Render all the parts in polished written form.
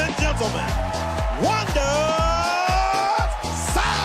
and gentlemen, Wanda Sykes!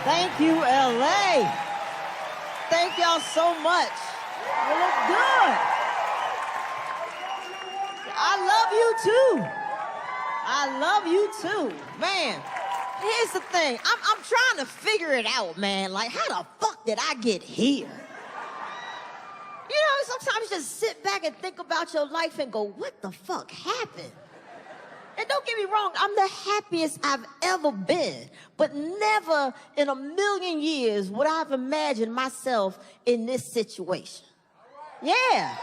Thank you, LA. Thank y'all so much. You look good. I love you too. I love you too. Man, here's the thing. I'm trying to figure it out, man. Like, how the fuck did I get here? You know, sometimes you just sit back and think about your life and go, what the fuck happened? And don't get me wrong, I'm the happiest I've ever been, but never in a million years would I have imagined myself in this situation. Yeah.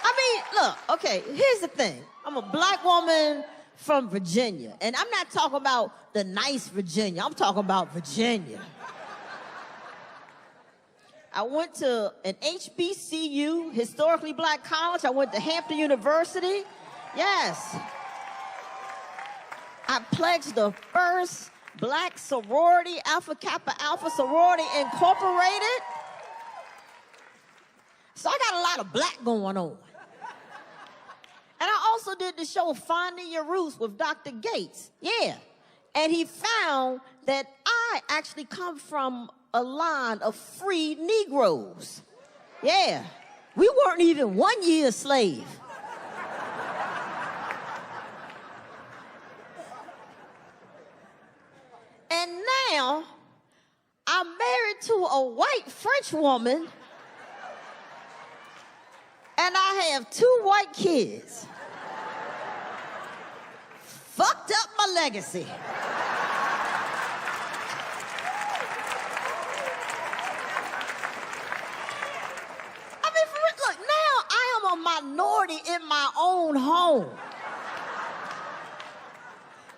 I mean, look, okay, here's the thing. I'm a black woman from Virginia, and I'm not talking about the nice Virginia. I'm talking about Virginia. I went to an HBCU, historically black college. I went to Hampton University. Yes. I pledged the first black sorority, Alpha Kappa Alpha Sorority Incorporated. So I got a lot of black going on. And I also did the show Finding Your Roots with Dr. Gates. Yeah. And he found that I actually come from a line of free Negroes. Yeah. We weren't even 1 year slave. And now I'm married to a white French woman and I have 2 white kids. Fucked up my legacy. A minority in my own home.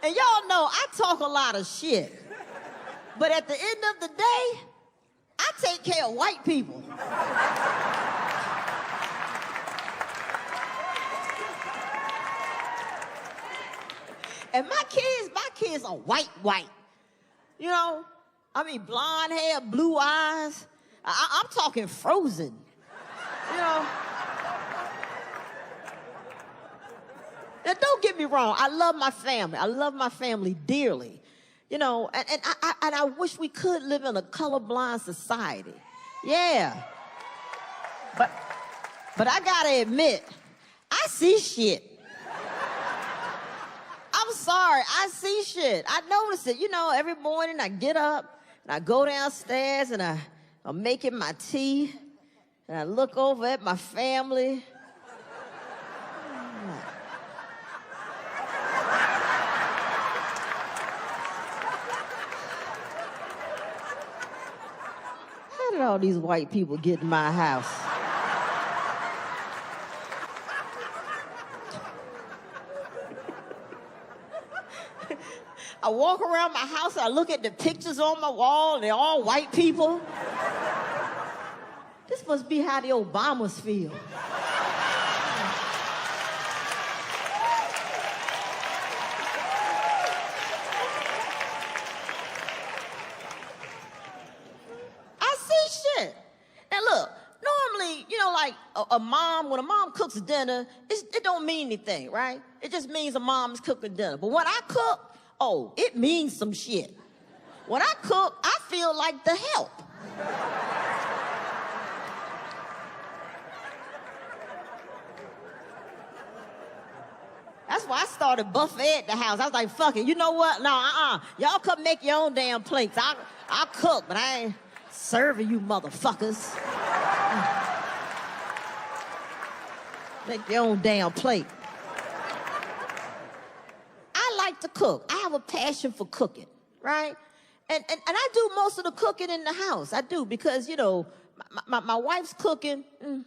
And y'all know I talk a lot of shit. But at the end of the day, I take care of white people. And my kids are white. You know, I mean, blonde hair, blue eyes. I'm talking Frozen. You know. Now, don't get me wrong. I love my family. I love my family dearly. You know, and I wish we could live in a colorblind society. Yeah. But I gotta admit, I see shit. I'm sorry, I see shit. I notice it. You know, every morning I get up and I go downstairs and I'm making my tea and I look over at my family. How did all these white people get in my house? I walk around my house and I look at the pictures on my wall and they're all white people. This must be how the Obamas feel. A mom, when a mom cooks dinner, it don't mean anything, right? It just means a mom's cooking dinner. But when I cook, oh, it means some shit. When I cook, I feel like the help. That's why I started buffet at the house. I was like, fuck it, you know what? No, y'all come make your own damn plates. I'll cook, but I ain't serving you motherfuckers. Make your own damn plate. I like to cook. I have a passion for cooking, right? And I do most of the cooking in the house. I do because, you know, my wife's cooking. No,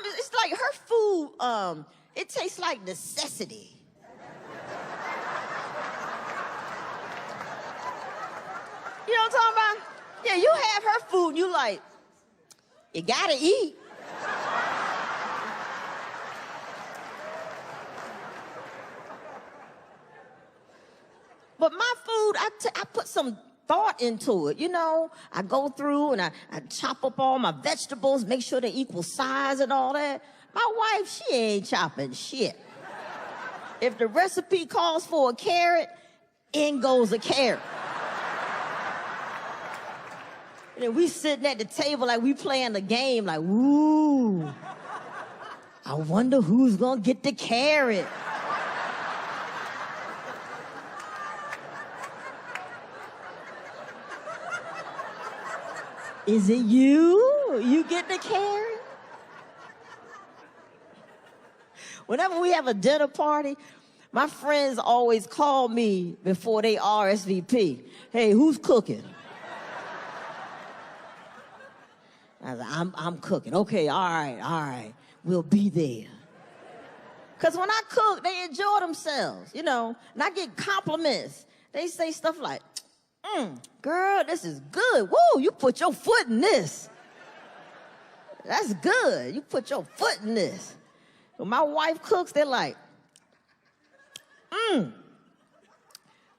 it's like her food, it tastes like necessity. You know what I'm talking about? Yeah, you have her food and you like, you gotta eat. But my food, I put some thought into it, you know? I go through and I chop up all my vegetables, make sure they're equal size and all that. My wife, she ain't chopping shit. If the recipe calls for a carrot, in goes a carrot. And then we sitting at the table like we playing the game, like, ooh, I wonder who's gonna get the carrot. Is it you? You get the carrot? Whenever we have a dinner party, my friends always call me before they RSVP. Hey, who's cooking? I was like, I'm cooking. Okay, all right. We'll be there. Because when I cook, they enjoy themselves, you know, and I get compliments. They say stuff like, girl, this is good. Woo, you put your foot in this. That's good. You put your foot in this. When my wife cooks, they're like,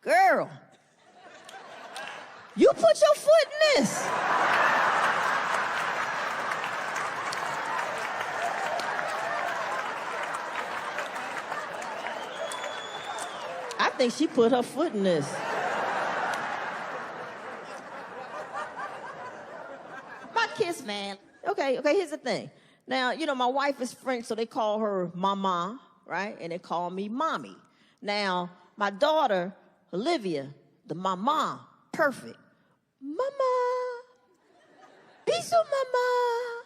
girl, you put your foot in this. I think she put her foot in this. My kiss, man. Okay, here's the thing. Now, you know, my wife is French, so they call her mama, right? And they call me mommy. Now, my daughter, Olivia, the mama, perfect. Mama. Bisous, mama.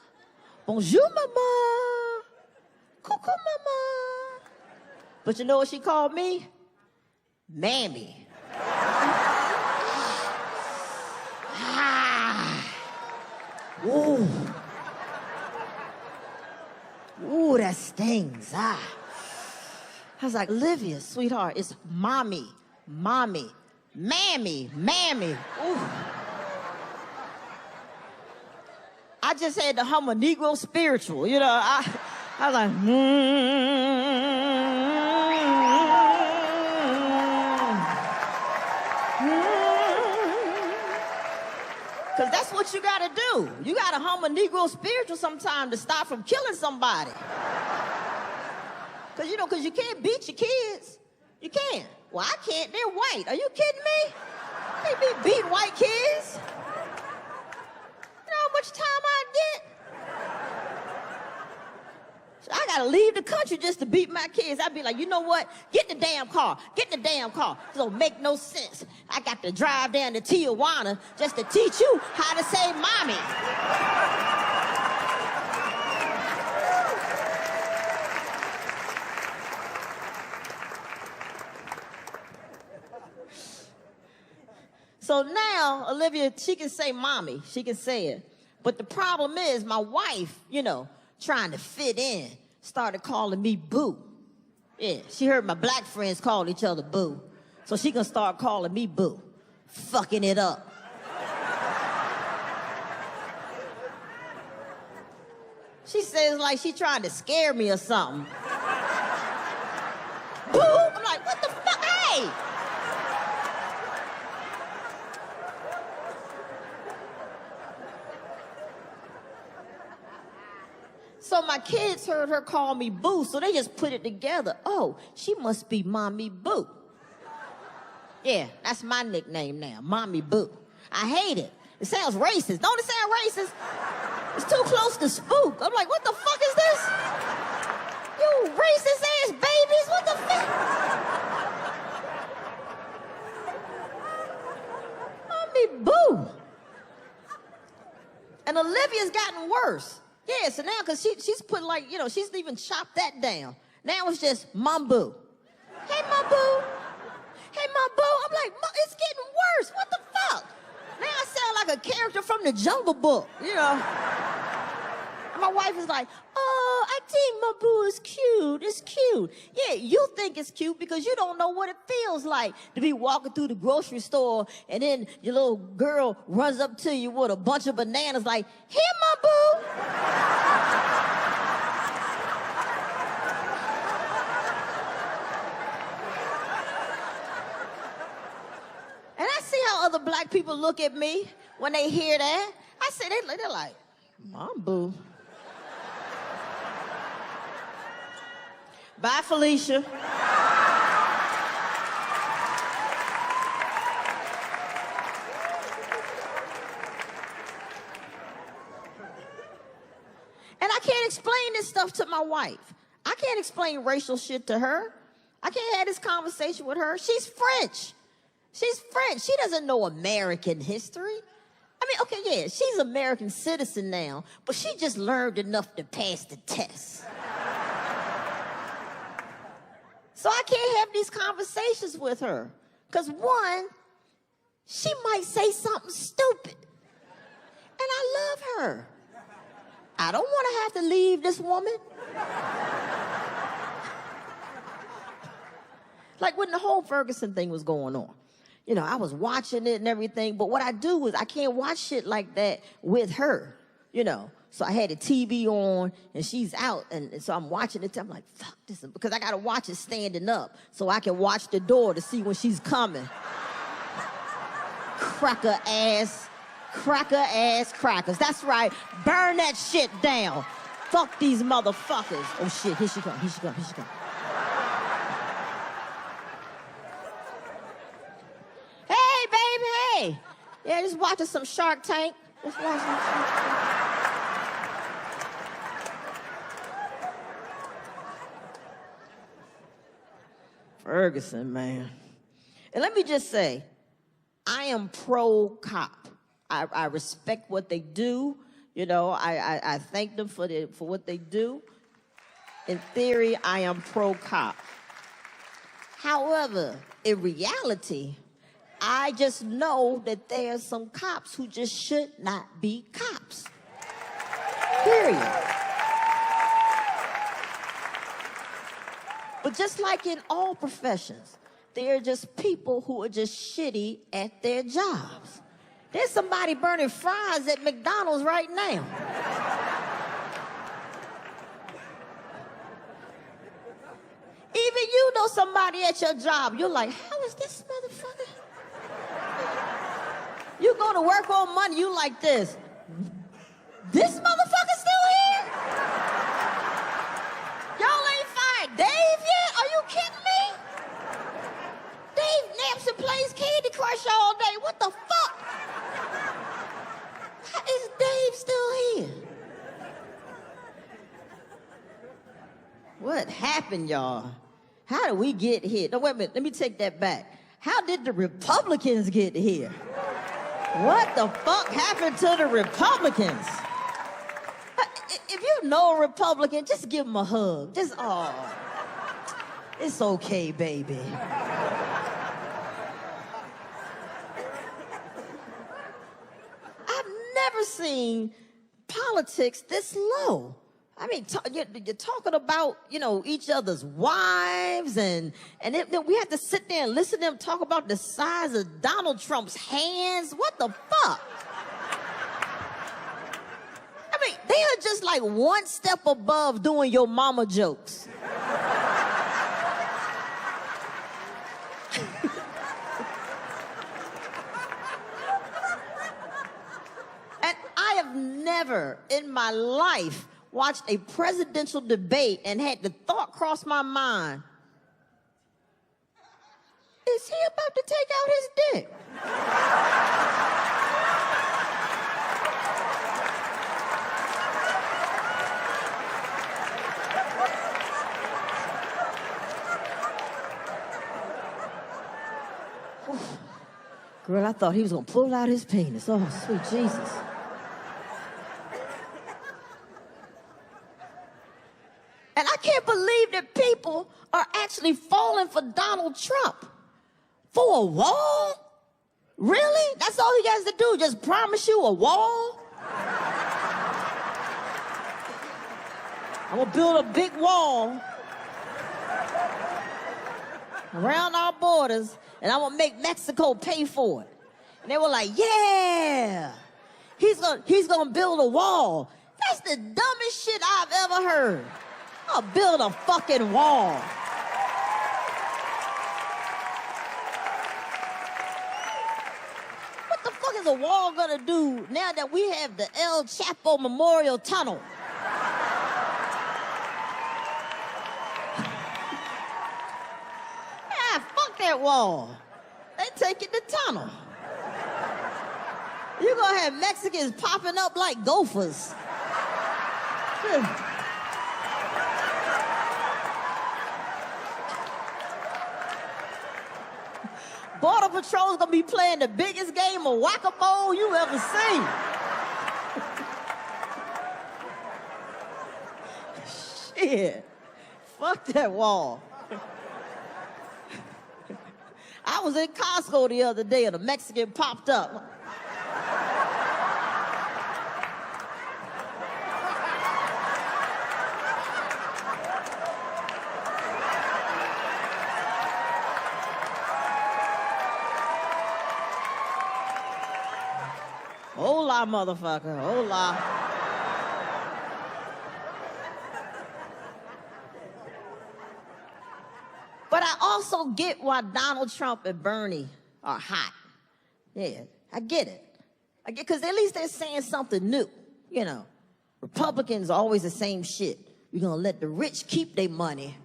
Bonjour, mama. Coucou, mama. But you know what she called me? Mammy. Ooh. Ooh, that stings. I was like, Olivia, sweetheart, it's mommy, mammy. Ooh. I just had to hum a Negro spiritual, you know. I was like, Because that's what you got to do. You got to hum a Negro spiritual sometime to stop from killing somebody. Because, you know, because you can't beat your kids. You can't. Well, I can't. They're white. Are you kidding me? They be beating white kids. You know how much time I get? So I got to leave the country just to beat my kids. I'd be like, you know what? Get in the damn car. Get in the damn car. It don't make no sense. I got to drive down to Tijuana just to teach you how to say mommy. So now, Olivia, she can say mommy. She can say it. But the problem is my wife, you know, trying to fit in, started calling me boo. Yeah, she heard my black friends call each other boo. So she gonna start calling me boo. Fucking it up. She says like she trying to scare me or something. Boo! I'm like, what the fuck? Hey! So my kids heard her call me Boo, so they just put it together. Oh, she must be Mommy Boo. Yeah, that's my nickname now, Mommy Boo. I hate it. It sounds racist. Don't it sound racist? It's too close to spook. I'm like, what the fuck is this? You racist ass babies, what the fuck? Mommy Boo. And Olivia's gotten worse. Yeah, so now, because she's put like, you know, she's even chopped that down. Now it's just Mum Boo. Hey, Mum Boo. hey, my boo. I'm like, it's getting worse. What the fuck? Now I sound like a character from the Jungle Book, you know. And my wife is like, oh, I think my boo is cute. It's cute. Yeah, you think it's cute because you don't know what it feels like to be walking through the grocery store and then your little girl runs up to you with a bunch of bananas like, here, my boo. And I see how other black people look at me when they hear that. I say, they're like, Mom, boo. Bye, Felicia. And I can't explain this stuff to my wife. I can't explain racial shit to her. I can't have this conversation with her. She's French. She's French. She doesn't know American history. I mean, okay, yeah, she's an American citizen now, but she just learned enough to pass the test. So I can't have these conversations with her. Because one, she might say something stupid. And I love her. I don't want to have to leave this woman. Like when the whole Ferguson thing was going on. You know, I was watching it and everything, but what I do is I can't watch shit like that with her, you know. So I had the TV on, and she's out, and so I'm watching it. I'm like, fuck this, because I got to watch it standing up so I can watch the door to see when she's coming. Cracker ass crackers. That's right. Burn that shit down. Fuck these motherfuckers. Oh, shit, here she come. Hey, baby, hey. Yeah, just watching some Shark Tank. Just watching some Shark Tank. Ferguson, man. And let me just say, I am pro-cop. I respect what they do. You know, I thank them for what they do. In theory, I am pro-cop. However, in reality, I just know that there are some cops who just should not be cops. Period. But just like in all professions, there are just people who are just shitty at their jobs. There's somebody burning fries at McDonald's right now. Even you know somebody at your job. You're like, how is this motherfucker? You go to work on Monday, you like this. This motherfucker still here? Y'all ain't fired Dave yet? Are you kidding me? Dave naps and plays Candy Crush all day. What the fuck? How is Dave still here? What happened, y'all? How did we get here? No, wait a minute. Let me take that back. How did the Republicans get here? What the fuck happened to the Republicans? If you know a Republican, just give them a hug. Just, oh, it's okay, baby. I've never seen politics this low. I mean, you're talking about, you know, each other's wives, and then we have to sit there and listen to them talk about the size of Donald Trump's hands. What the fuck? I mean, they are just like one step above doing your mama jokes. And I have never in my life watched a presidential debate and had the thought cross my mind, is he about to take out his dick? Girl, I thought he was gonna pull out his penis. Oh, sweet Jesus. And I can't believe that people are actually falling for Donald Trump. For a wall? Really? That's all he has to do, just promise you a wall? I'm gonna build a big wall around our borders, and I'm gonna make Mexico pay for it. And they were like, yeah, he's gonna build a wall. That's the dumbest shit I've ever heard. I'll build a fucking wall. What the fuck is a wall gonna do now that we have the El Chapo Memorial Tunnel? Fuck that wall. They taking the tunnel. You're gonna have Mexicans popping up like gophers. Border Patrol's gonna be playing the biggest game of whack-a-mole you ever seen. Shit. Fuck that wall. I was in Costco the other day and a Mexican popped up. Hola, motherfucker. Hola. But I also get why Donald Trump and Bernie are hot. Yeah, I get it. I get, because at least they're saying something new. You know, Republicans are always the same shit. We're gonna let the rich keep their money,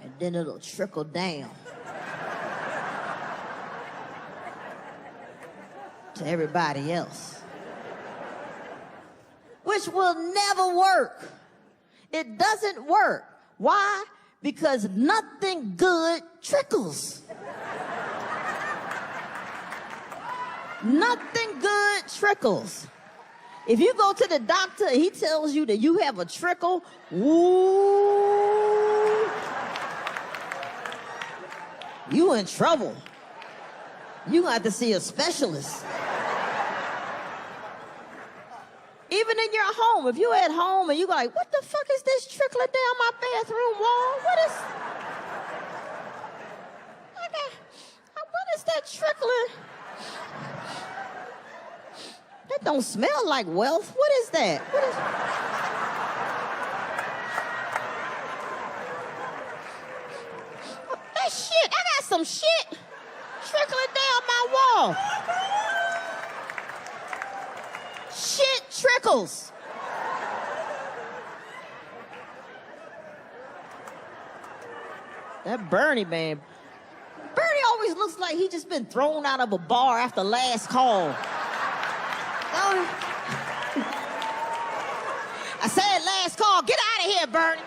and then it'll trickle down to everybody else. Which will never work. It doesn't work. Why? Because nothing good trickles. Nothing good trickles. If you go to the doctor and he tells you that you have a trickle, ooh, you in trouble. You gonna have to see a specialist. Even in your home, if you're at home and you're like, what the fuck is this trickling down my bathroom wall? What is that trickling? That don't smell like wealth. What is that? That shit, I got some shit trickling down my wall. Shit trickles. That Bernie man. Bernie always looks like he just been thrown out of a bar after last call. I said last call. Get out of here, Bernie.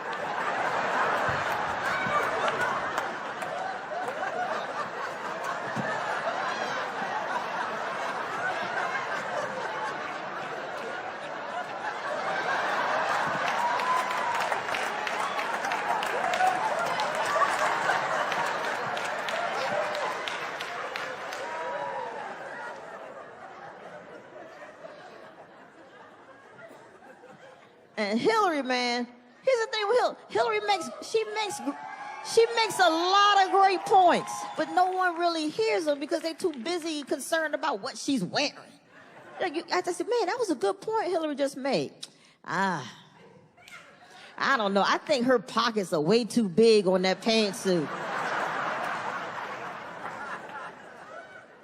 And Hillary, man, here's the thing with Hillary. She makes a lot of great points, but no one really hears them because they're too busy concerned about what she's wearing. I said, man, that was a good point Hillary just made. I don't know. I think her pockets are way too big on that pantsuit.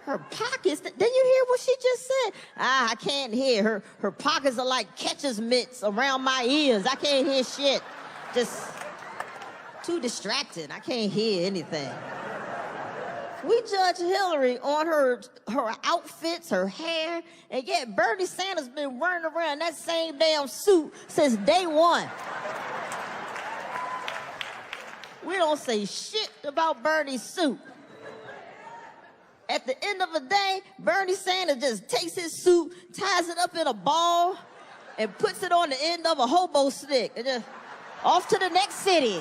Her pockets, didn't you hear what she just said? I can't hear. Her pockets are like catcher's mitts around my ears. I can't hear shit. Just too distracted. I can't hear anything. We judge Hillary on her outfits, her hair, and yet Bernie Sanders been running around that same damn suit since day one. We don't say shit about Bernie's suit. At the end of the day, Bernie Sanders just takes his suit, ties it up in a ball, and puts it on the end of a hobo stick, and just off to the next city.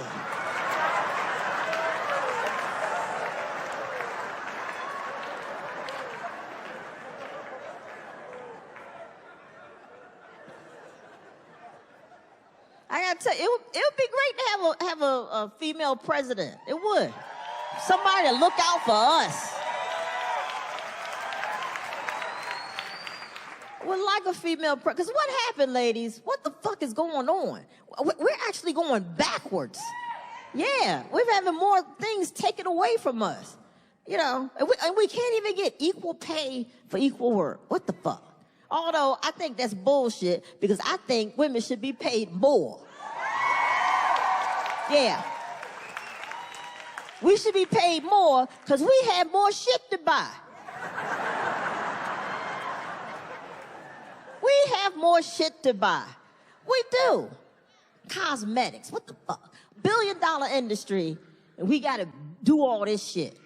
female president. It would. Somebody to look out for us. Would like a female president. Because what happened, ladies? What the fuck is going on? We're actually going backwards. Yeah, we're having more things taken away from us. You know, and we can't even get equal pay for equal work. What the fuck? Although I think that's bullshit because I think women should be paid more. Yeah. We should be paid more because we have more shit to buy. We have more shit to buy. We do. Cosmetics, what the fuck? $1 billion industry, and we gotta do all this shit.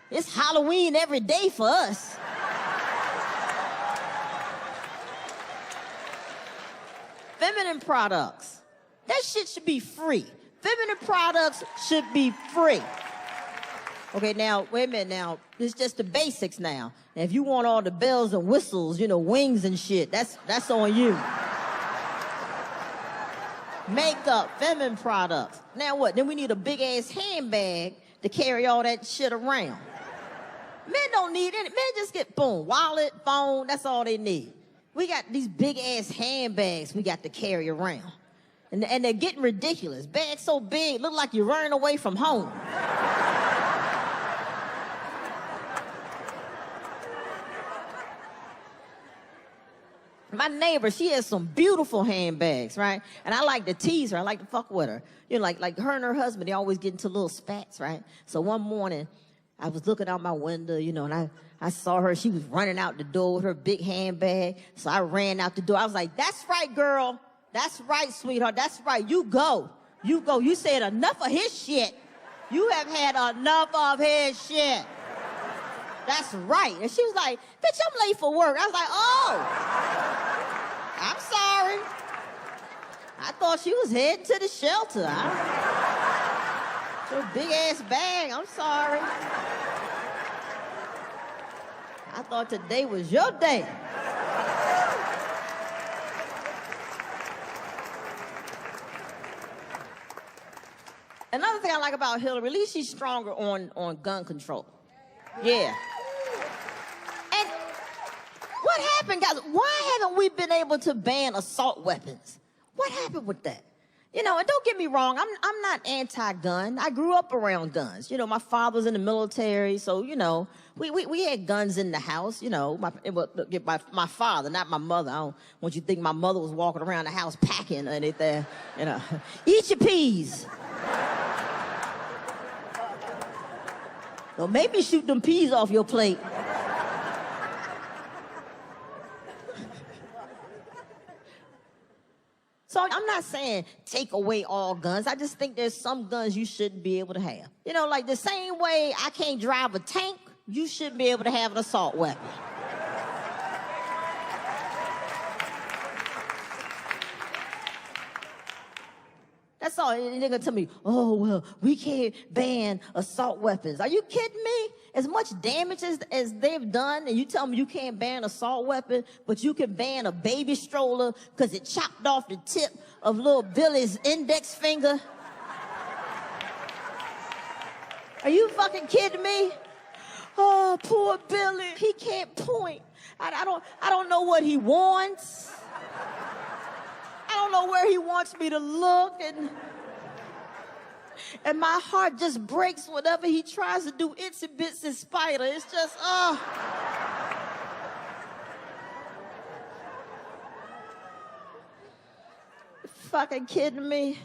It's Halloween every day for us. Feminine products. That shit should be free. Feminine products should be free. Okay, now, wait a minute now. It's just the basics now. And if you want all the bells and whistles, you know, wings and shit, that's on you. Makeup, feminine products. Now what? Then we need a big-ass handbag to carry all that shit around. Men don't need it. Men just get, boom, wallet, phone, that's all they need. We got these big-ass handbags we got to carry around. And they're getting ridiculous. Bags so big, look like you're running away from home. My neighbor, she has some beautiful handbags, right? And I like to tease her. I like to fuck with her. You know, like her and her husband, they always get into little spats, right? So one morning, I was looking out my window, you know, and I saw her. She was running out the door with her big handbag. So I ran out the door. I was like, that's right, girl. That's right, sweetheart. That's right. You go. You go. You said enough of his shit. You have had enough of his shit. That's right. And she was like, bitch, I'm late for work. I was like, oh. I'm sorry. I thought she was heading to the shelter. Her big ass bag. I'm sorry. I thought today was your day. Another thing I like about Hillary, at least she's stronger on gun control. Yeah. And what happened, guys? Why haven't we been able to ban assault weapons? What happened with that? You know, and don't get me wrong, I'm not anti-gun. I grew up around guns. You know, my father was in the military, so, you know, we had guns in the house, you know. My father, not my mother. I don't want you to think my mother was walking around the house packing or anything, you know. Eat your peas. Well, maybe shoot them peas off your plate. So I'm not saying take away all guns. I just think there's some guns you shouldn't be able to have. You know, like the same way I can't drive a tank, you shouldn't be able to have an assault weapon. That's all. And they're gonna tell me, oh, well, we can't ban assault weapons. Are you kidding me? As much damage as they've done, and you tell me you can't ban assault weapon, but you can ban a baby stroller because it chopped off the tip of little Billy's index finger? Are you fucking kidding me? Oh, poor Billy. He can't point. I don't know what he wants. I don't know where he wants me to look, and my heart just breaks whenever he tries to do itsy bitsy spider. It's just, oh. Fucking kidding me?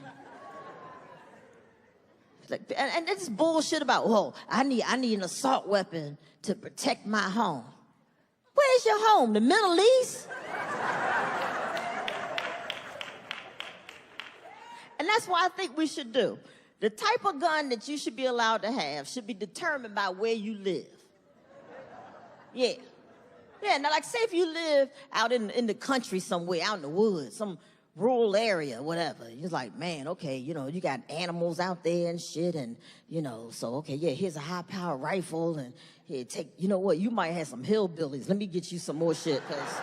And this bullshit about, oh, I need an assault weapon to protect my home. Where's your home? The Middle East? And that's what I think we should do. The type of gun that you should be allowed to have should be determined by where you live. Yeah. Yeah, now like say if you live out in the country somewhere, out in the woods, some rural area, whatever. You're like, man, okay, you know, you got animals out there and shit, and, you know, so, okay, yeah, here's a high-powered rifle, and here, take, you know what, you might have some hillbillies. Let me get you some more shit, because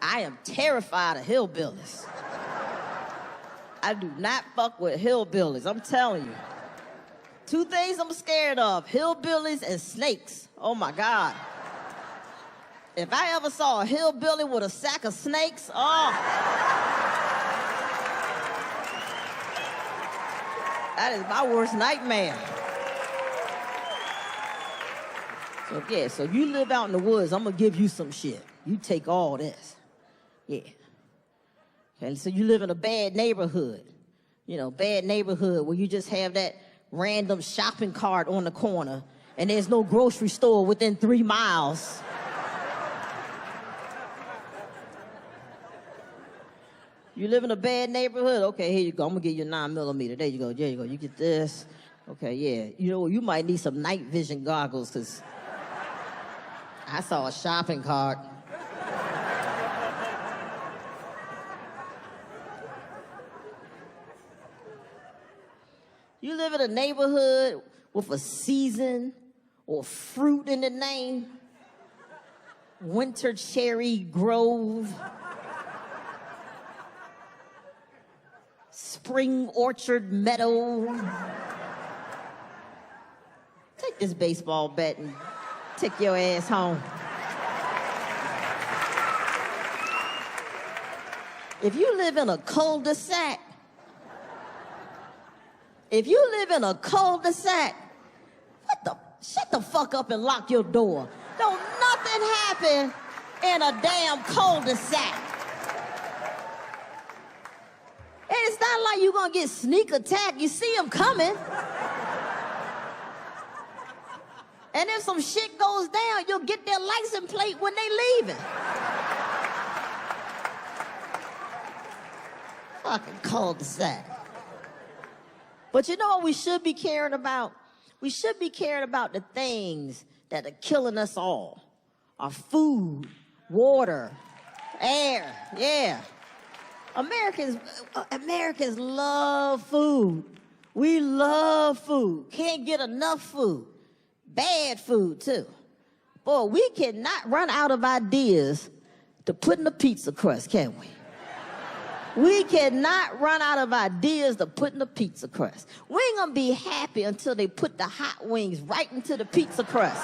I am terrified of hillbillies. I do not fuck with hillbillies, I'm telling you. Two things I'm scared of, hillbillies and snakes. Oh my God. If I ever saw a hillbilly with a sack of snakes, oh. That is my worst nightmare. So yeah, so you live out in the woods, I'm gonna give you some shit. You take all this. Yeah. Okay, so you live in a bad neighborhood. You know, bad neighborhood where you just have that random shopping cart on the corner and there's no grocery store within 3 miles. You live in a bad neighborhood? Okay, here you go. I'm gonna give you a 9mm. There you go, there you go. You get this. Okay, yeah. You know, you might need some night vision goggles because I saw a shopping cart. You live in a neighborhood with a season or fruit in the name. Winter Cherry Grove. Spring Orchard Meadow. Take this baseball bat and take your ass home. If you live in a cul-de-sac, shut the fuck up and lock your door. Don't nothing happen in a damn cul-de-sac. And it's not like you're gonna get sneak attacked. You see them coming. And if some shit goes down, you'll get their license plate when they leaving. Fucking cul-de-sac. But you know what we should be caring about? We should be caring about the things that are killing us all. Our food, water, air, yeah. Americans love food. We love food. Can't get enough food. Bad food, too. Boy, we cannot run out of ideas to put in a pizza crust, can we? We cannot run out of ideas to put in a pizza crust. We ain't gonna be happy until they put the hot wings right into the pizza crust.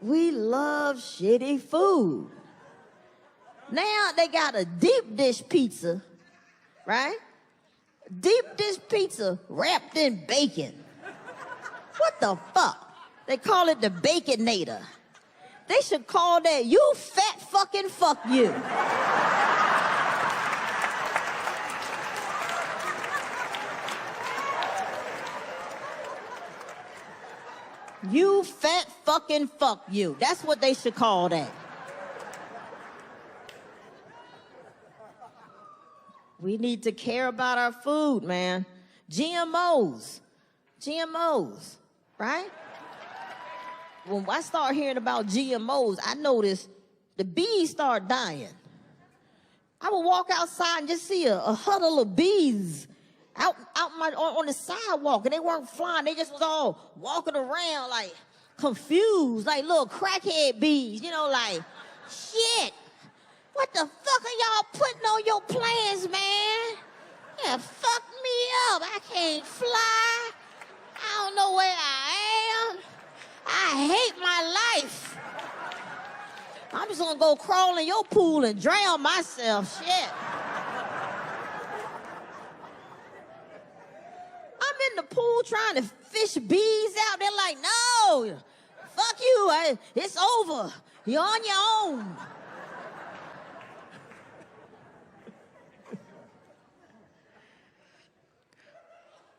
We love shitty food. Now they got a deep dish pizza, right? Deep dish pizza wrapped in bacon. What the fuck? They call it the Baconator. They should call that you fat fucking fuck you. You fat fucking fuck you. That's what they should call that. We need to care about our food, man. GMOs, right? When I start hearing about GMOs, I noticed the bees start dying. I would walk outside and just see a huddle of bees out on the sidewalk, and they weren't flying. They just was all walking around like confused, like little crackhead bees, you know, like, shit, what the fuck are y'all putting on your plans, man? Yeah, fuck me up. I can't fly. I don't know where I am. I hate my life. I'm just gonna go crawl in your pool and drown myself, shit. I'm in the pool trying to fish bees out. They're like, no, fuck you, it's over. You're on your own.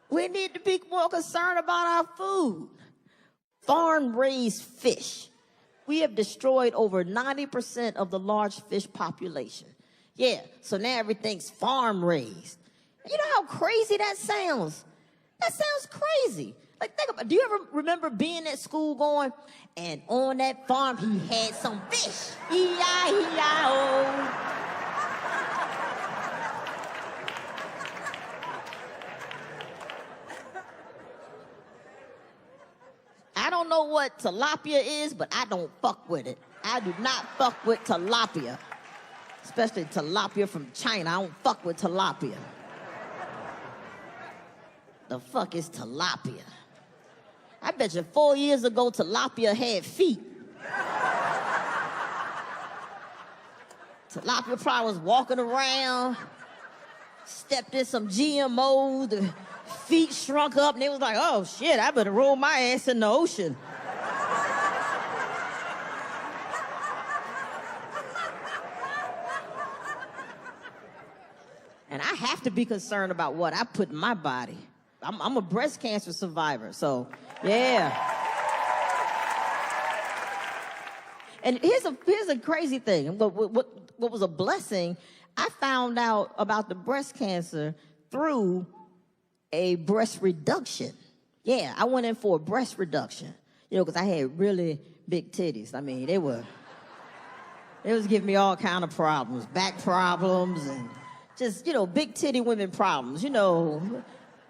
We need to be more concerned about our food. Farm-raised fish. We have destroyed over 90% of the large fish population. Yeah, so now everything's farm-raised. You know how crazy that sounds? That sounds crazy. Like, think about it. Do you ever remember being at school going, and on that farm he had some fish? E-I-E-I-O. I don't know what tilapia is, but I don't fuck with it. I do not fuck with tilapia. Especially tilapia from China. I don't fuck with tilapia. The fuck is tilapia? I bet you 4 years ago, tilapia had feet. Tilapia probably was walking around, stepped in some GMO, the feet shrunk up, and they was like, oh shit, I better roll my ass in the ocean. And I have to be concerned about what I put in my body. I'm a breast cancer survivor, so yeah. And here's a crazy thing. What was a blessing, I found out about the breast cancer through a breast reduction. Yeah, I went in for a breast reduction, because I had really big titties. I mean, they was giving me all kind of problems, back problems, and just, big titty women problems,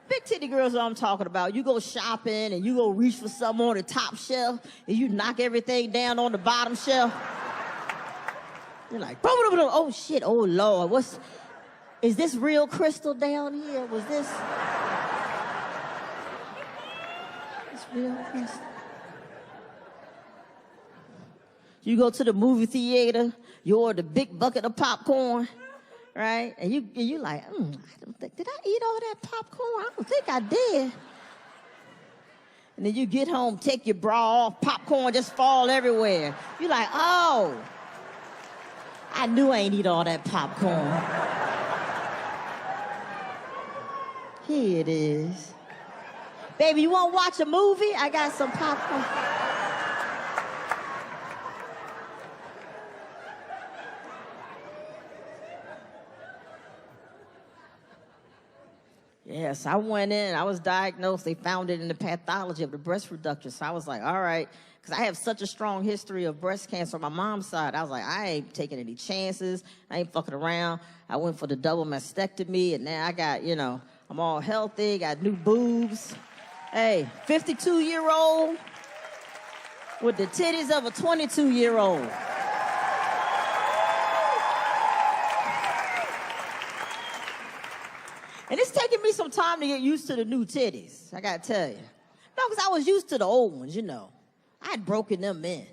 Big titty girls, what I'm talking about. You go shopping and you go reach for something on the top shelf and you knock everything down on the bottom shelf. You're like, boom, boom, boom. Oh shit, oh Lord, is this real crystal down here? Was this real crystal? You go to the movie theater, you order the big bucket of popcorn. Right? And you like, I don't think, did I eat all that popcorn? I don't think I did. And then you get home, take your bra off, popcorn just fall everywhere. You're like, oh, I knew I ain't eat all that popcorn. Here it is. Baby, you want to watch a movie? I got some popcorn. Yes, I went in, I was diagnosed, they found it in the pathology of the breast reduction. So I was like, all right, because I have such a strong history of breast cancer on my mom's side. I was like, I ain't taking any chances. I ain't fucking around. I went for the double mastectomy, and now I got, I'm all healthy, got new boobs. Hey, 52-year-old with the titties of a 22-year-old. And it's taking me some time to get used to the new titties, I gotta tell you. No, because I was used to the old ones, I had broken them in.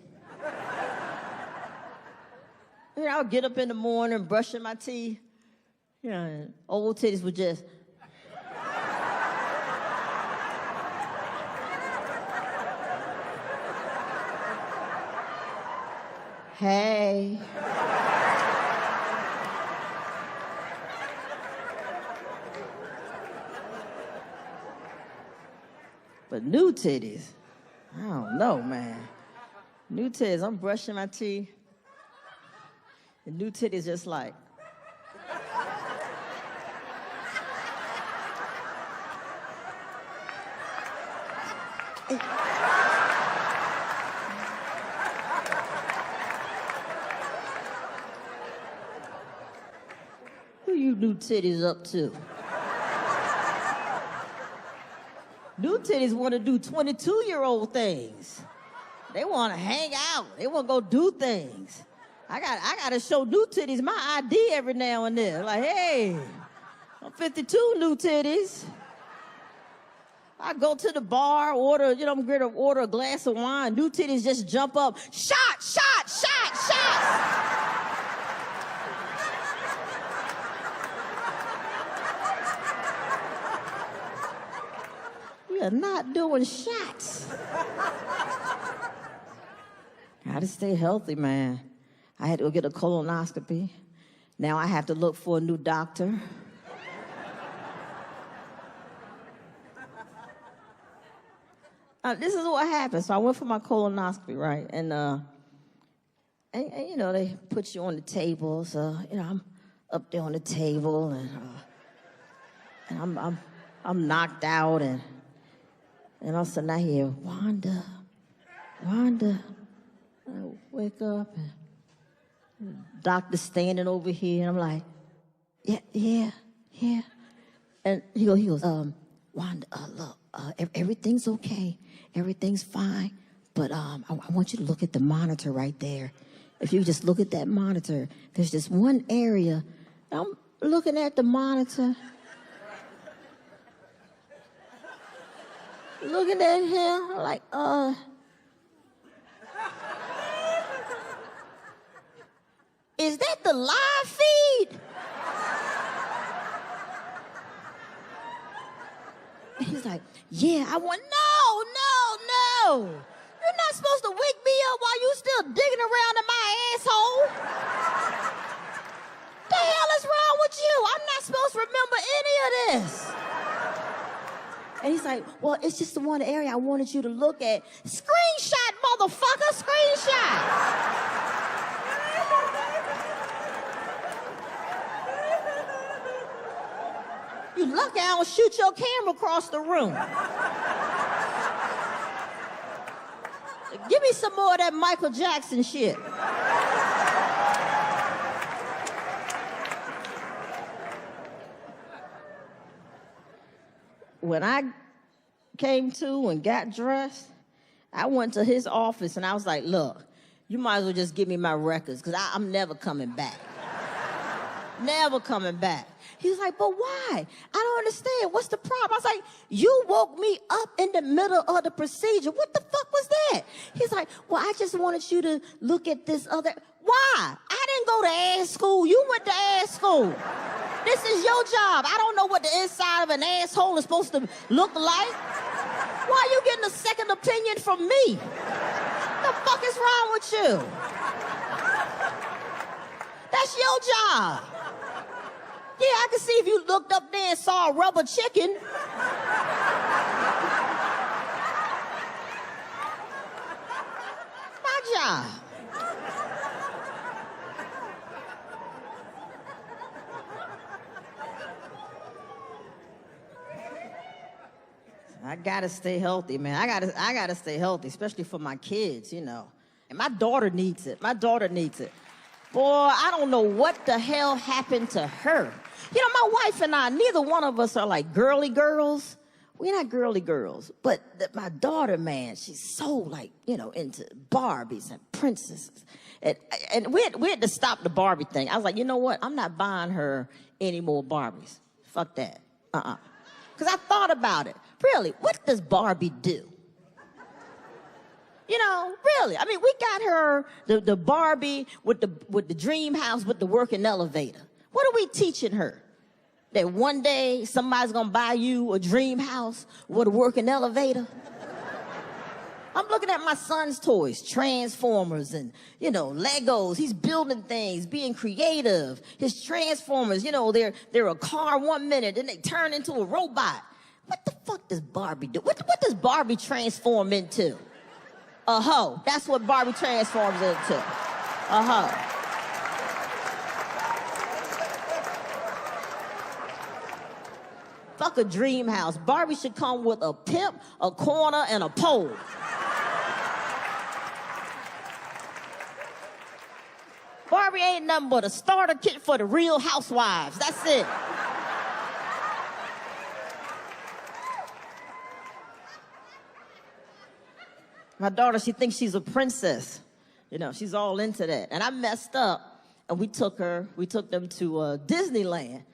I would get up in the morning, brushing my teeth. Old titties would just... Hey. But new titties, I don't know, man. New titties, I'm brushing my teeth. And new titties just like. Who you new titties up to? New titties want to do 22-year-old things. They want to hang out. They want to go do things. I got to show new titties my ID every now and then. Like, hey, I'm 52, new titties. I go to the bar, order, I'm going to order a glass of wine. New titties just jump up. Shot, shot, shot, shot. You're not doing shots. Gotta stay healthy, man. I had to go get a colonoscopy. Now I have to look for a new doctor. This is what happened. So I went for my colonoscopy, right? And they put you on the table. So, I'm up there on the table, and I'm knocked out, and all of a sudden I hear, Wanda. I wake up, and the doctor's standing over here, and I'm like, yeah. And he goes, Wanda, look, everything's okay. Everything's fine. But I want you to look at the monitor right there. If you just look at that monitor, there's this one area. I'm looking at the monitor. Looking at him, like, is that the live feed? He's like, yeah, I want, no. You're not supposed to wake me up while you still digging around in my asshole. The hell is wrong with you? I'm not supposed to remember any of this. And he's like, well, it's just the one area I wanted you to look at. Screenshot, motherfucker, screenshot. You lucky I don't shoot your camera across the room. Give me some more of that Michael Jackson shit. When I came to and got dressed, I went to his office and I was like, look, you might as well just give me my records because I'm never coming back. Never coming back. He was like, but why? I don't understand. What's the problem? I was like, you woke me up in the middle of the procedure. What the fuck was that? He's like, well, I just wanted you to look at this other. Why? I didn't go to ass school. You went to ass school. This is your job. I don't know what the inside of an asshole is supposed to look like. Why are you getting a second opinion from me? The fuck is wrong with you? That's your job. Yeah, I can see if you looked up there and saw a rubber chicken. My job. I gotta stay healthy, man. I gotta stay healthy, especially for my kids, you know. And my daughter needs it. Boy, I don't know what the hell happened to her. You know, my wife and I, neither one of us are like girly girls. We're not girly girls. But my daughter, man, she's so like, you know, into Barbies and princesses. And we had to stop the Barbie thing. I was like, you know what? I'm not buying her any more Barbies. Fuck that. Because I thought about it. Really, what does Barbie do? You know, really. I mean, we got her the Barbie with the dream house with the working elevator. What are we teaching her? That one day somebody's gonna buy you a dream house with a working elevator? I'm looking at my son's toys, Transformers and, you know, Legos. He's building things, being creative. His Transformers, you know, they're a car 1 minute, then they turn into a robot. What the fuck does Barbie do? What does Barbie transform into? A hoe. That's what Barbie transforms into. A hoe. Fuck a dream house. Barbie should come with a pimp, a corner, and a pole. Barbie ain't nothing but a starter kit for the Real Housewives. That's it. My daughter, she thinks she's a princess. You know, she's all into that. And I messed up, and we took them to Disneyland.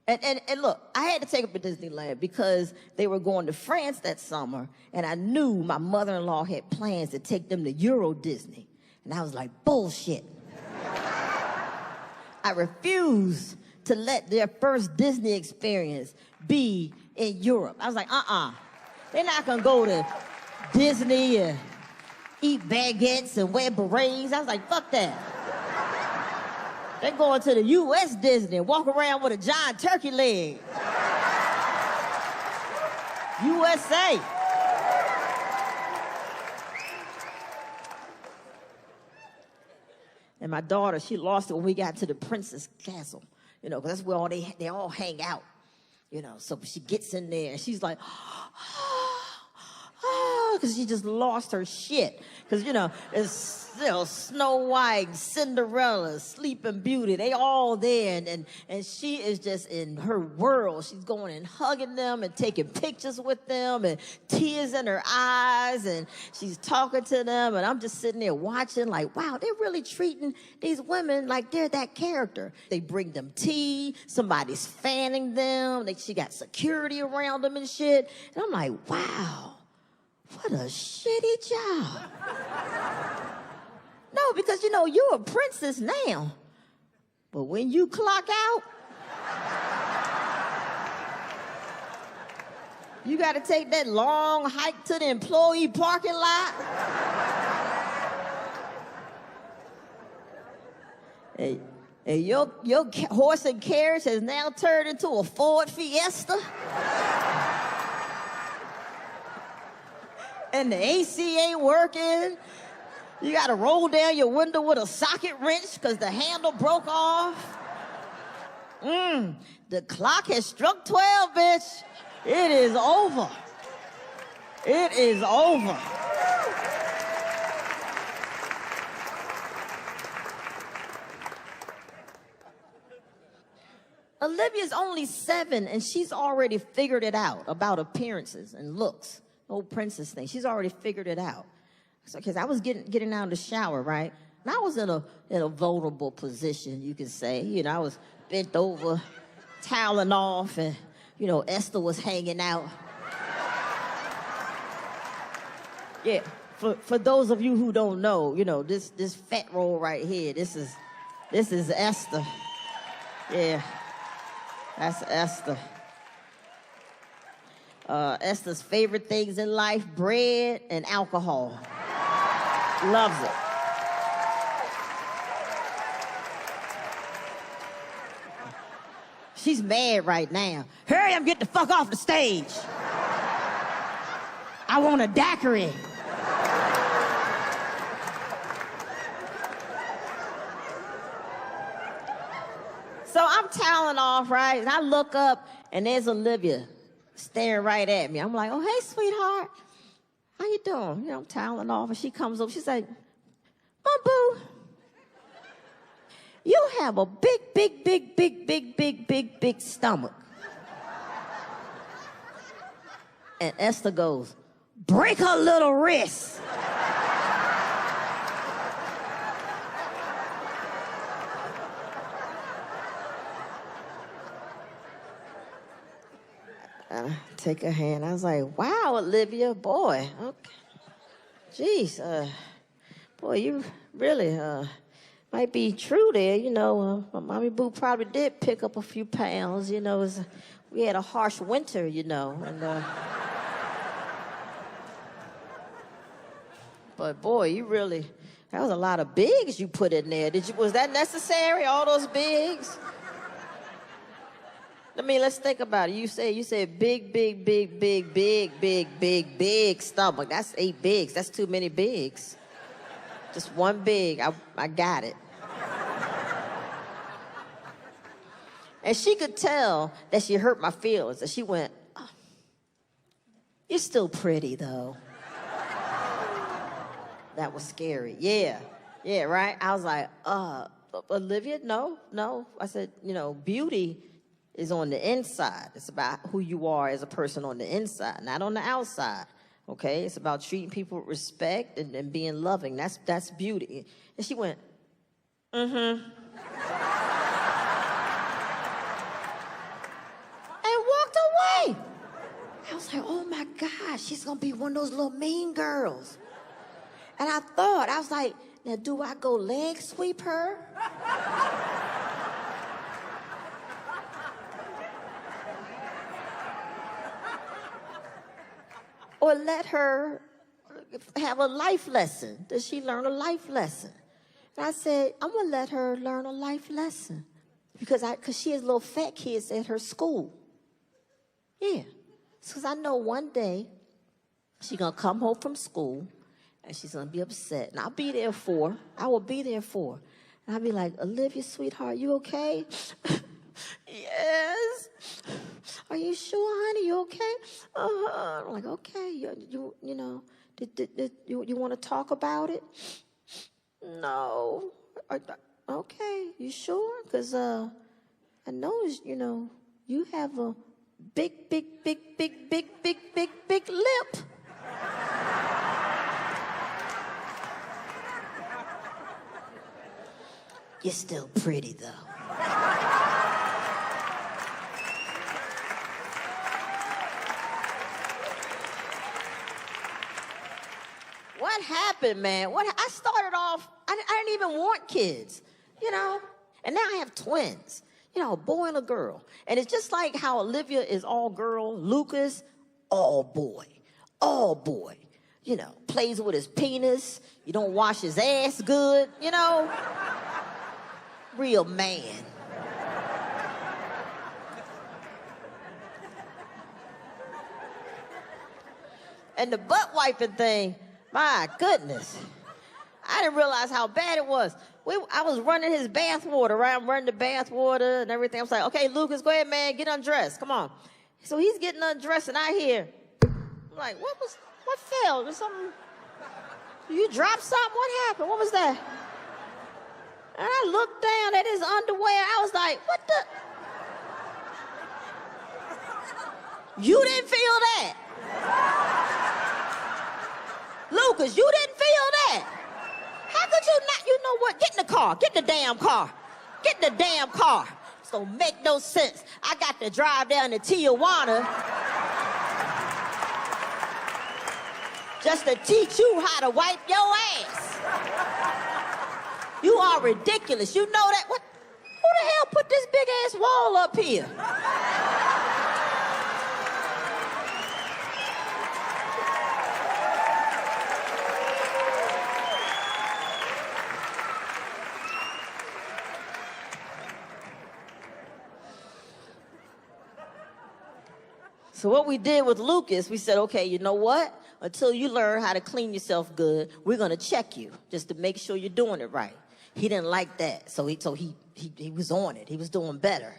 And look, I had to take them to Disneyland because they were going to France that summer, and I knew my mother-in-law had plans to take them to Euro Disney. And I was like, bullshit. I refused to let their first Disney experience be in Europe. I was like, they're not gonna go to Disney and eat baguettes and wear berets. I was like, fuck that. They're going to the U.S. Disney and walk around with a giant turkey leg. USA. And my daughter, she lost it when we got to the Princess Castle, you know, because that's where they all hang out, you know. So she gets in there and she's like, because she just lost her shit. Because, it's Snow White, Cinderella, Sleeping Beauty. They all there, and she is just in her world. She's going and hugging them and taking pictures with them and tears in her eyes, and she's talking to them, and I'm just sitting there watching like, wow, they're really treating these women like they're that character. They bring them tea, somebody's fanning them, she got security around them and shit, and I'm like, wow, what a shitty job. No, because, you're a princess now. But when you clock out, you got to take that long hike to the employee parking lot. And your horse and carriage has now turned into a Ford Fiesta. And the AC ain't working. You got to roll down your window with a socket wrench because the handle broke off. The clock has struck 12, bitch. It is over. It is over. Olivia's only 7, and she's already figured it out about appearances and looks. The whole princess thing. She's already figured it out. So, because I was getting out of the shower, right? And I was in a vulnerable position, you could say. I was bent over, toweling off, and, Esther was hanging out. Yeah, for those of you who don't know, this fat roll right here, this is Esther. Yeah, that's Esther. Esther's favorite things in life, bread and alcohol. Loves it. She's mad right now. Hurry up, get the fuck off the stage. I want a daiquiri. So I'm toweling off, right? And I look up, and there's Olivia staring right at me. I'm like, oh, hey, sweetheart. How you doing? I'm toweling off, and she comes over. She's like, Mom, boo, you have a big stomach. And Esther goes, break her little wrist. Take her hand. I was like, wow, Olivia, boy. Okay. Jeez, boy, you really might be true there. Mommy Boo probably did pick up a few pounds. We had a harsh winter, and but boy, that was a lot of bigs you put in there. Was that necessary, all those bigs? Let's think about it. You said big stomach. That's 8 bigs. That's too many bigs. Just one big. I got it. And she could tell that she hurt my feelings. And she went, oh, you're still pretty, though. That was scary. Yeah, right? I was like, Olivia, no. I said, beauty is on the inside. It's about who you are as a person on the inside, not on the outside, okay? It's about treating people with respect and being loving. That's beauty. And she went, and walked away. I was like, oh my gosh, she's gonna be one of those little mean girls. And I was like, now do I go leg sweep her? Or let her have a life lesson? Does she learn a life lesson? And I said, I'm going to let her learn a life lesson. Because she has little fat kids at her school. Yeah. Because I know one day she's going to come home from school and she's going to be upset. And I'll be there for her. I will be there for her. And I'll be like, Olivia, sweetheart, you okay? Yes. Are you sure, honey? You okay? I'm like, okay. You know, You want to talk about it? No. Okay, you sure? Because I know, you have a big lip. You're still pretty, though. What happened, man? I started off, I didn't even want kids, And now I have twins, a boy and a girl. And it's just like how Olivia is all girl, Lucas, all boy. All boy. Plays with his penis. You don't wash his ass good, Real man. And the butt wiping thing, my goodness. I didn't realize how bad it was. I was running his bath water, right? I'm running the bath water and everything. I was like, okay, Lucas, go ahead, man, get undressed. Come on. So he's getting undressed, and I hear, I'm like, what fell? Did something, you dropped something? What happened? What was that? And I looked down at his underwear. I was like, what the? You didn't feel that? Lucas, you didn't feel that? How could you not? You know what? Get in the car. Get in the damn car. Get in the damn car. This don't make no sense. I got to drive down to Tijuana just to teach you how to wipe your ass. You are ridiculous. You know that? What? Who the hell put this big ass wall up here? So what we did with Lucas, we said, okay, you know what? Until you learn how to clean yourself good, we're gonna check you just to make sure you're doing it right. He didn't like that, so he was on it. He was doing better,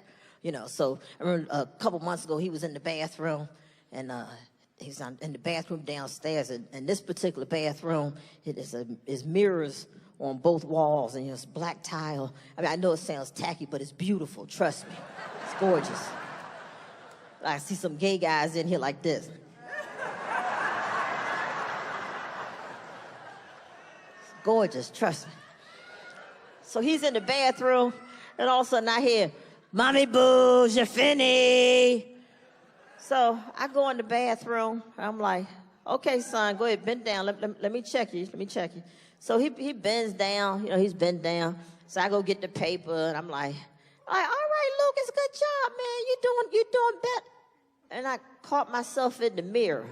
So I remember a couple months ago, he was in the bathroom, and he's in the bathroom downstairs. And this particular bathroom, is mirrors on both walls, and it's black tile. I mean, I know it sounds tacky, but it's beautiful. Trust me, it's gorgeous. I see some gay guys in here like this. It's gorgeous, trust me. So he's in the bathroom, and all of a sudden I hear, "Mommy boo, je finis." So I go in the bathroom, and I'm like, okay, son, go ahead, bend down. Let me check you. Let me check you. So he bends down, he's bent down. So I go get the paper, and I'm like, all right, Lucas, good job, man. You're doing better. And I caught myself in the mirror.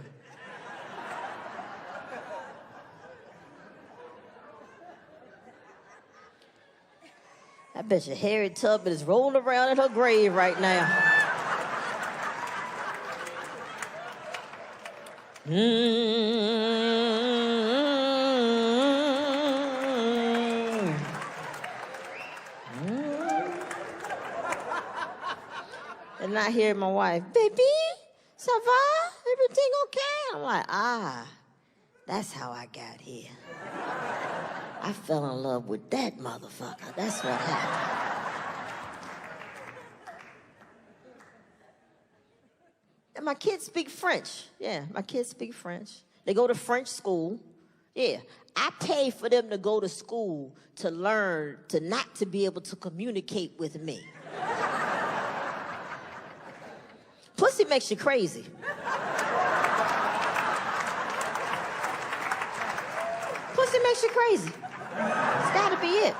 I bet your Harriet Tubman is rolling around in her grave right now. And I hear my wife, "Baby, ça va? Everything okay?" I'm like, that's how I got here. I fell in love with that motherfucker. That's what happened. And my kids speak French. Yeah, my kids speak French. They go to French school. Yeah, I pay for them to go to school to learn not to be able to communicate with me. Pussy makes you crazy. Pussy makes you crazy. It's gotta be it.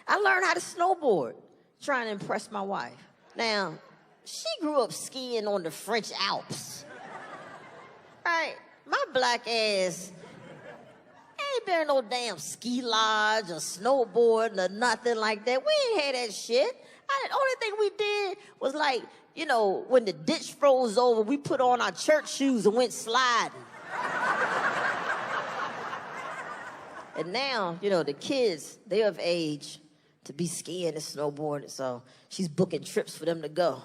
I learned how to snowboard trying to impress my wife. Now, she grew up skiing on the French Alps. Right? My black ass ain't been in no damn ski lodge or snowboarding or nothing like that. We ain't had that shit. The only thing we did was like, when the ditch froze over, we put on our church shoes and went sliding. And now, the kids, they're of age to be skiing and snowboarding, so she's booking trips for them to go.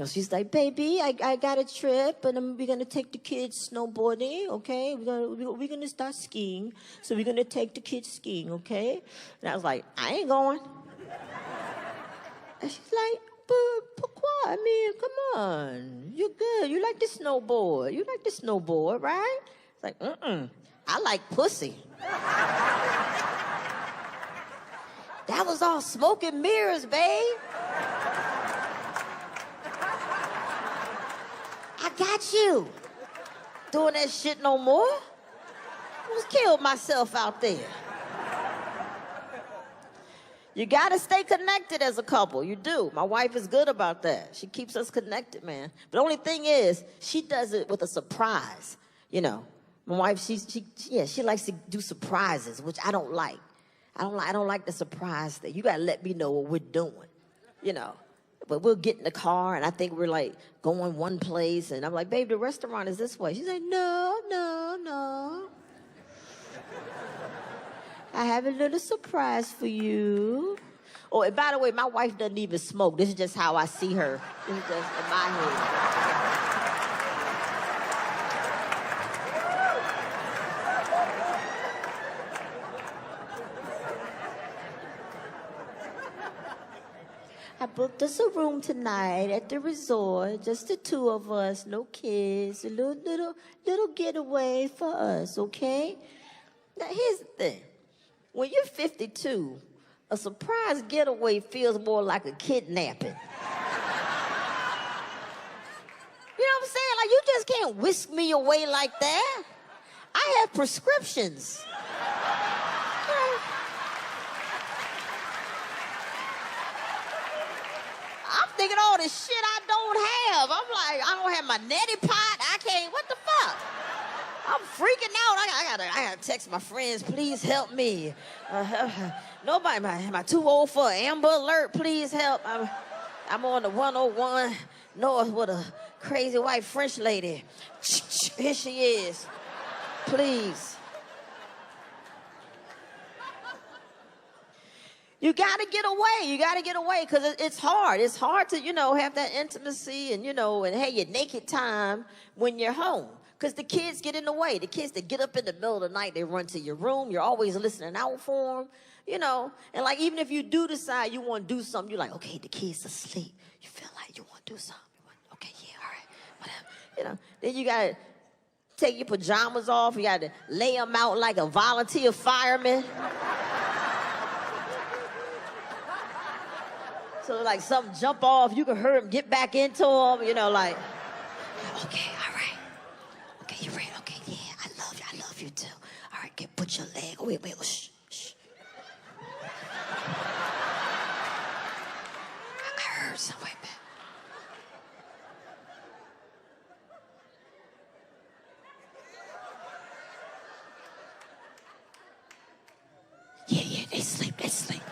She's like, baby, I got a trip, and we're going to take the kids snowboarding, okay? We're gonna start skiing, so we're going to take the kids skiing, okay? And I was like, I ain't going. And she's like, but pourquoi? I mean, come on. You're good. You like the snowboard. You like the snowboard, right? It's like, I like pussy. That was all smoke and mirrors, babe. I got you. Doing that shit no more. I was killed myself out there. You gotta stay connected as a couple. You do. My wife is good about that. She keeps us connected, man. But the only thing is, she does it with a surprise. My wife, she likes to do surprises, which I don't like. I don't like the surprise thing. You gotta let me know what we're doing, But we'll get in the car, and I think we're like going one place, and I'm like, babe, the restaurant is this way. She's like, no. I have a little surprise for you. Oh, and by the way, my wife doesn't even smoke. This is just how I see her. This is just in my head. I booked us a room tonight at the resort, just the two of us, no kids, a little getaway for us, okay? Now, here's the thing. When you're 52, a surprise getaway feels more like a kidnapping. You know what I'm saying? Like, you just can't whisk me away like that. I have prescriptions. I'm thinking all this shit I don't have. I'm like, I don't have my neti pot. I can't, what the fuck? I'm freaking out. I gotta text my friends, please help me. Nobody, am I too old for an Amber Alert? Please help. I'm on the 101 North with a crazy white French lady. Here she is. Please. You gotta get away, because it's hard. It's hard to, have that intimacy and, and have your naked time when you're home. Because the kids get in the way. The kids that get up in the middle of the night, they run to your room. You're always listening out for them, And like, even if you do decide you want to do something, you're like, okay, the kids are asleep. You feel like you want to do something. Okay, yeah, all right, whatever. Then you got to take your pajamas off. You got to lay them out like a volunteer fireman. So like something jump off, you can hurt them, get back into them, like, okay, all right. Okay, you ready? Okay, yeah, I love you too. All right, put your leg, wait, shh. I heard somewhere back. Yeah, they sleep. They sleep.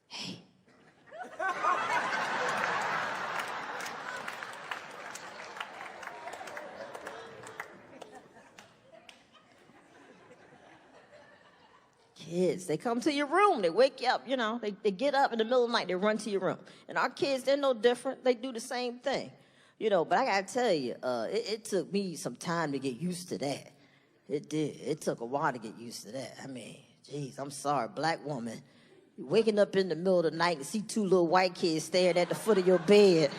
Hey. Kids, they come to your room, they wake you up, they get up in the middle of the night, they run to your room. And our kids, they're no different. They do the same thing. But I gotta tell you, it took me some time to get used to that. It did. It took a while to get used to that. I mean, geez, I'm sorry, black woman. You waking up in the middle of the night and see two little white kids staring at the foot of your bed.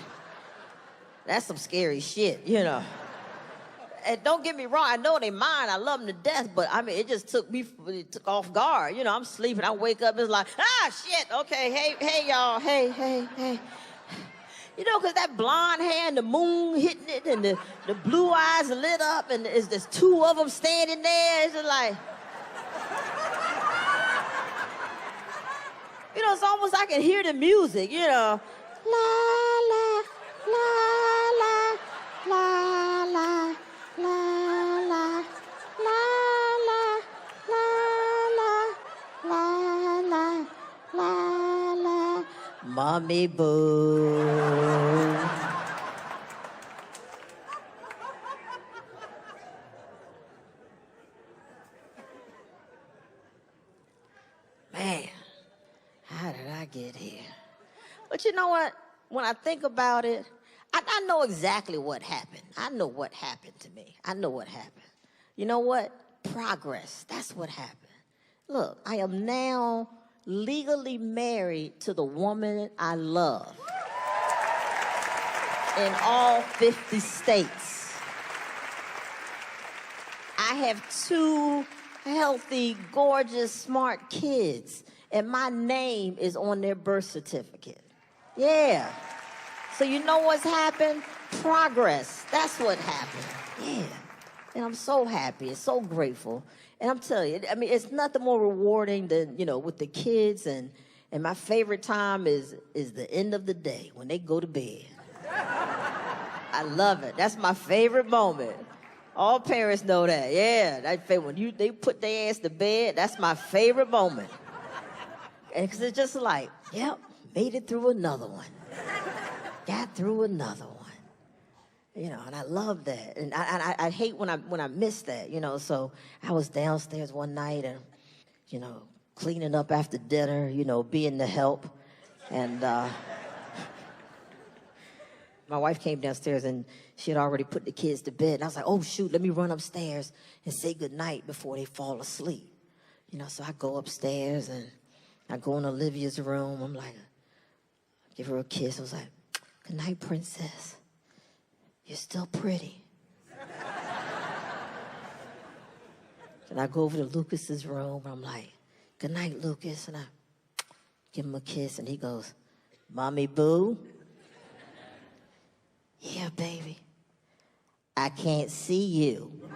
That's some scary shit, And don't get me wrong, I know they mine. I love them to death, but I mean, it took off guard. I'm sleeping. I wake up, it's like, shit. Okay, hey, y'all. Hey. You know, because that blonde hair and the moon hitting it and the blue eyes lit up and there's two of them standing there. It's just like, you know, it's almost I can hear the music, you know. La, la, la, la, la, la, la, la, la, la, la, la, la, la, la, Mommy Boo. Man, how did I get here? But you know what? When I think about it, I know exactly what happened. I know what happened to me. I know what happened. You know what? Progress. That's what happened. Look, I am now legally married to the woman I love in all 50 states. I have 2 healthy, gorgeous, smart kids, and my name is on their birth certificate. Yeah. So you know what's happened? Progress. That's what happened. Yeah. And I'm so happy and so grateful. And I'm telling you, I mean, it's nothing more rewarding than, you know, with the kids. And my favorite time is the end of the day when they go to bed. I love it. That's my favorite moment. All parents know that. Yeah. When they put their ass to bed, that's my favorite moment. And because it's just like, yep, made it through another one. Got through another one. You know, and I love that. And I hate when I miss that, you know. So I was downstairs one night and, you know, cleaning up after dinner, you know, being the help. And my wife came downstairs and she had already put the kids to bed. And I was like, oh, shoot, let me run upstairs and say goodnight before they fall asleep. You know, so I go upstairs and I go in Olivia's room. I'm like, give her a kiss. I was like, good night, princess. You're still pretty. And I go over to Lucas's room. I'm like, good night, Lucas. And I give him a kiss. And he goes, Mommy Boo? Yeah, baby. I can't see you.